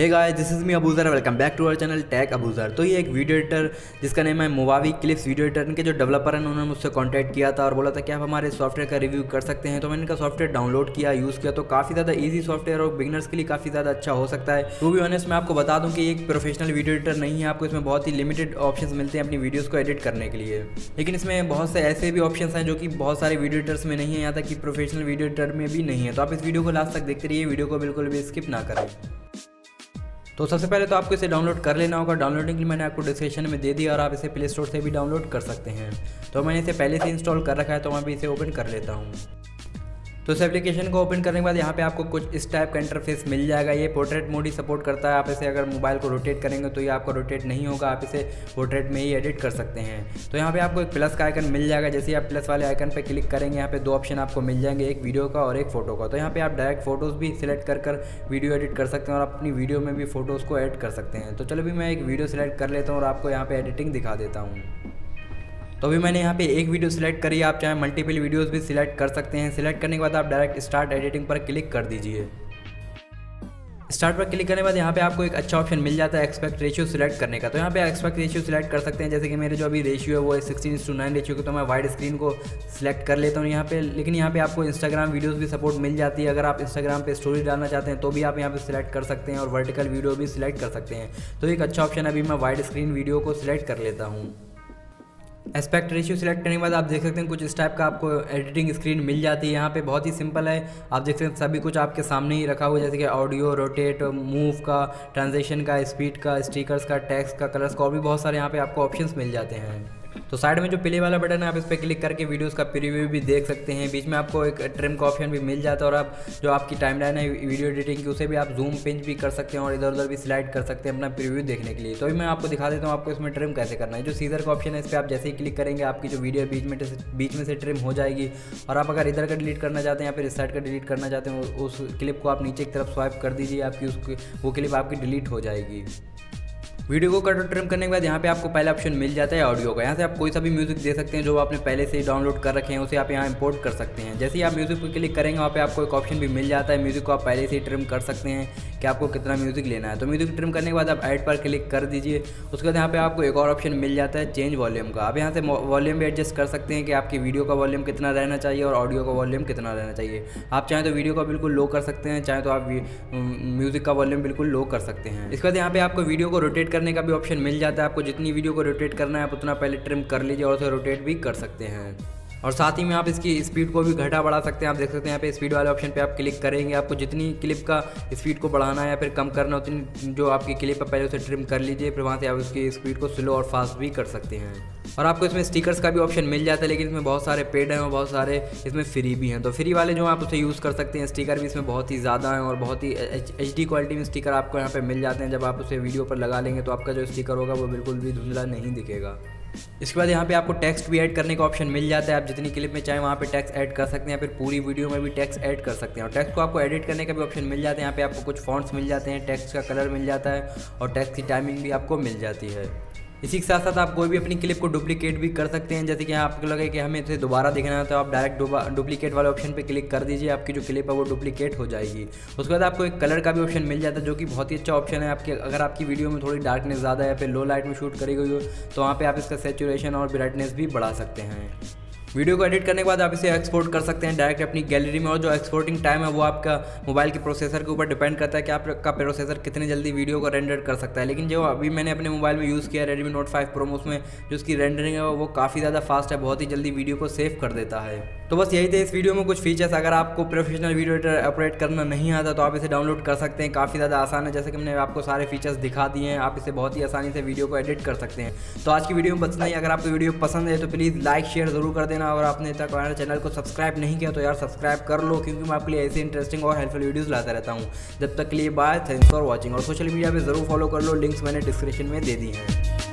Hey guys, this is me Abuzar, welcome back to our channel tech Abuzar. तो ये एक video editor जिसका name है मोवावी क्लिप्स वीडियो एडिटर, इनके जो डेवलपर हैं उन्होंने मुझसे कांटेक्ट किया था और बोला था कि आप हमारे सॉफ्टवेयर का रिव्यू कर सकते हैं। तो मैंने इनका सॉफ्टवेयर डाउनलोड किया, यूज़ किया, तो काफ़ी ज़्यादा ईजी सॉफ्टवेयर और बिगिनर्स के लिए काफ़ी ज़्यादा अच्छा हो सकता है। टू बी ऑनेस्ट मैं आपको बता दूँ कि एक प्रोफेशनल वीडियो एडिटर नहीं है, आपको इसमें बहुत ही लिमिटेड ऑप्शन मिलते हैं अपनी वीडियोज़ को एडिट करने के लिए। लेकिन इसमें बहुत से ऐसे भी ऑप्शन हैं जो कि बहुत सारे वीडियो एडिटर्स में नहीं है, यहाँ तक कि प्रोफेशनल वीडियो एडिटर में भी नहीं है। तो आप इस वीडियो को लास्ट तक देखते रहिए, वीडियो को बिल्कुल भी स्किप ना करें। तो सबसे पहले तो आपको इसे डाउनलोड कर लेना होगा। डाउनलोडिंग के लिए मैंने आपको डिस्क्रिप्शन में दे दिया और आप इसे प्ले स्टोर से भी डाउनलोड कर सकते हैं। तो मैंने इसे पहले से इंस्टॉल कर रखा है, तो मैं भी इसे ओपन कर लेता हूँ। तो इस एप्लीकेशन को ओपन करने के बाद यहाँ पे आपको कुछ इस टाइप का इंटरफेस मिल जाएगा। ये पोर्ट्रेट मोड ही सपोर्ट करता है। आप इसे अगर मोबाइल को रोटेट करेंगे तो ये आपका रोटेट नहीं होगा, आप इसे पोर्ट्रेट में ही एडिट कर सकते हैं। तो यहाँ पे आपको एक प्लस का आइकन मिल जाएगा। जैसे आप प्लस वाले आइकन पे क्लिक करेंगे, यहाँ पे दो ऑप्शन आपको मिल जाएंगे, एक वीडियो का और एक फोटो का। तो यहाँ पे आप डायरेक्ट फोटोज़ भी सिलेक्ट कर वीडियो एडिट कर सकते हैं और अपनी वीडियो में भी फोटोज़ को ऐड कर सकते हैं। तो चलो भी मैं एक वीडियो सिलेक्ट कर लेता हूँ और आपको यहाँ पे एडिटिंग दिखा देता हूँ। तो अभी मैंने यहाँ पे एक वीडियो सिलेक्ट करी, आप चाहे मल्टीपल वीडियोस भी सिलेक्ट कर सकते हैं। सिलेक्ट करने के बाद आप डायरेक्ट स्टार्ट एडिटिंग पर क्लिक कर दीजिए। स्टार्ट पर क्लिक करने के बाद यहाँ पे आपको एक अच्छा ऑप्शन मिल जाता है एक्सपेक्ट रेशियो सिलेक्ट करने का। तो यहाँ पे एक्सपेक्ट रेशियो सिलेक्ट कर सकते हैं। जैसे कि मेरे जो अभी रेशियो है वो 16:9 रेशियो की, तो मैं वाइड स्क्रीन को सिलेक्ट कर लेता हूँ यहाँ पे। लेकिन यहाँ पे आपको इंस्टाग्राम वीडियोस भी सपोर्ट मिल जाती है। अगर आप इंस्टाग्राम पे स्टोरी डालना चाहते हैं तो भी आप यहाँ पे सिलेक्ट कर सकते हैं और वर्टिकल वीडियो भी सिलेक्ट कर सकते हैं। तो एक अच्छा ऑप्शन है। अभी मैं वाइड स्क्रीन वीडियो को सिलेक्ट कर लेता हूँ। एस्पेक्ट रेशियो सिलेक्ट करने के बाद आप देख सकते हैं कुछ इस टाइप का आपको एडिटिंग स्क्रीन मिल जाती है। यहाँ पे बहुत ही सिंपल है, आप देख सकते हैं सभी कुछ आपके सामने ही रखा हुआ है। जैसे कि ऑडियो, रोटेट, मूव का, ट्रांजिशन का, स्पीड का, स्टिकर्स का, टेक्स्ट का, कलर्स का और भी बहुत सारे यहाँ पे आपको ऑप्शंस मिल जाते हैं। तो साइड में जो प्ले वाला बटन है आप इस पर क्लिक करके वीडियोस का प्रीव्यू भी देख सकते हैं। बीच में आपको एक ट्रिम का ऑप्शन भी मिल जाता है और आप जो आपकी टाइमलाइन है वीडियो एडिटिंग की उसे भी आप जूम पिंच भी कर सकते हैं और इधर उधर भी स्लाइड कर सकते हैं अपना प्रीव्यू देखने के लिए। तो मैं आपको दिखा देता हूँ आपको इसमें ट्रिम कैसे करना है। जो सीजर का ऑप्शन है इस पर आप जैसे ही क्लिक करेंगे आपकी जो वीडियो बीच में से ट्रिम हो जाएगी। और आप अगर इधर का डिलीट करना चाहते हैं या फिर इस साइड का डिलीट करना चाहते हैं उस क्लिप को आप नीचे की तरफ स्वाइप कर दीजिए, आपकी वो क्लिप आपकी डिलीट हो जाएगी। वीडियो को कट और ट्रिम करने के बाद यहाँ पे आपको पहला ऑप्शन मिल जाता है ऑडियो का। यहाँ से आप कोई सा भी म्यूजिक दे सकते हैं जो आपने पहले से ही डाउनलोड कर रखे हैं, उसे आप यहाँ इंपोर्ट कर सकते हैं। जैसे ही आप म्यूजिक पर क्लिक करेंगे वहाँ पे आपको एक ऑप्शन भी मिल जाता है। म्यूजिक को आप पहले से ही ट्रिम कर सकते हैं कि आपको कितना म्यूजिक लेना है। तो म्यूजिक ट्रिम करने के बाद आप ऐड पर क्लिक कर दीजिए। उसके बाद यहाँ पे आपको एक और ऑप्शन मिल जाता है चेंज वॉल्यूम का। आप यहाँ से वॉल्यूम भी एडजस्ट कर सकते हैं कि आपकी वीडियो का वॉल्यूम कितना रहना चाहिए और ऑडियो का वॉल्यूम कितना रहना चाहिए। आप चाहें तो वीडियो का बिल्कुल लो कर सकते हैं, चाहे तो आप म्यूजिक का वॉल्यूम बिल्कुल लो कर सकते हैं। इसके बाद यहाँ पे आपको वीडियो को रोटेट करने का भी ऑप्शन मिल जाता है। आपको जितनी वीडियो को रोटेट करना है आप उतना पहले ट्रिम कर लीजिए और उसे रोटेट भी कर सकते हैं। और साथ ही में आप इसकी स्पीड को भी घटा बढ़ा सकते हैं। आप देख सकते हैं यहाँ पे स्पीड वाले ऑप्शन पे आप क्लिक करेंगे, आपको जितनी क्लिप का स्पीड को बढ़ाना है या फिर कम करना है उतनी जो आपकी क्लिप है पहले उसे ट्रिम कर लीजिए, फिर वहाँ से आप उसकी स्पीड को स्लो और फास्ट भी कर सकते हैं। और आपको इसमें स्टिकर्स का भी ऑप्शन मिल जाता है, लेकिन इसमें बहुत सारे पेड हैं और बहुत सारे इसमें फ्री भी हैं। तो फ्री वाले जो आप उसे यूज़ कर सकते हैं। स्टिकर भी इसमें बहुत ही ज़्यादा हैं और बहुत ही HD क्वालिटी में स्टिकर आपको यहाँ पे मिल जाते हैं। जब आप उसे वीडियो पर लगा लेंगे तो आपका जो स्टिकर होगा वो बिल्कुल भी धुंधला नहीं दिखेगा। इसके बाद यहाँ पे आपको टेक्स्ट भी ऐड करने का ऑप्शन मिल जाता है। आप जितनी क्लिप में चाहें वहाँ पे टेक्स्ट ऐड कर सकते हैं या फिर पूरी वीडियो में भी टेक्स्ट ऐड कर सकते हैं। और टेक्स्ट को आपको एडिट करने का भी ऑप्शन मिल जाता है। यहाँ पे आपको कुछ फॉन्ट्स मिल जाते हैं, टेक्स्ट का कलर मिल जाता है और टेक्स्ट की टाइमिंग भी आपको मिल जाती है। इसी के साथ साथ आप कोई भी अपनी क्लिप को डुप्लीकेट भी कर सकते हैं। जैसे कि आपको लगे कि हमें इसे दोबारा देखना है तो आप डायरेक्ट डुप्लीकेट वाले ऑप्शन पे क्लिक कर दीजिए, आपकी जो क्लिप है वो डुप्लीकेट हो जाएगी। उसके बाद आपको एक कलर का भी ऑप्शन मिल जाता है जो कि बहुत ही अच्छा ऑप्शन है। आपके अगर आपकी वीडियो में थोड़ी डार्कनेस ज़्यादा है या फिर लो लाइट में शूट करी गई हो तो वहाँ पर आप इसका सैचुरेशन और ब्राइटनेस भी बढ़ा सकते हैं। वीडियो को एडिट करने के बाद आप इसे एक्सपोर्ट कर सकते हैं डायरेक्ट अपनी गैलरी में। और जो एक्सपोर्टिंग टाइम है वो आपका मोबाइल के प्रोसेसर के ऊपर डिपेंड करता है कि आपका प्रोसेसर कितनी जल्दी वीडियो को रेंडर कर सकता है। लेकिन जो अभी मैंने अपने मोबाइल में यूज़ किया Redmi Note 5 Pro, उसमें जो उसकी रेंडरिंग है वो काफ़ी ज़्यादा फास्ट है, बहुत ही जल्दी वीडियो को सेव कर देता है। तो बस यही थे इस वीडियो में कुछ फीचर्स। अगर आपको प्रोफेशनल वीडियो एडिटर ऑपरेट करना नहीं आता तो आप इसे डाउनलोड कर सकते हैं, काफ़ी ज़्यादा आसान है। जैसे कि मैंने आपको सारे फीचर्स दिखा दिए हैं, आप इसे बहुत ही आसानी से वीडियो को एडिट कर सकते हैं। तो आज की वीडियो में बस इतना ही। अगर आपको वीडियो पसंद है तो प्लीज़ लाइक शेयर ज़रूर कर देना और आपने तक हमारे चैनल को सब्सक्राइब नहीं किया तो यार सब्सक्राइब कर लो, क्योंकि मैं आपके लिए ऐसे इंटरेस्टिंग और हेल्पफुल वीडियोस लाता रहता हूँ। जब तक के लिए बाय, थैंक्स फॉर वॉचिंग। और सोशल मीडिया पे ज़रूर फॉलो कर लो, लिंक्स मैंने डिस्क्रिप्शन में दे दी हैं।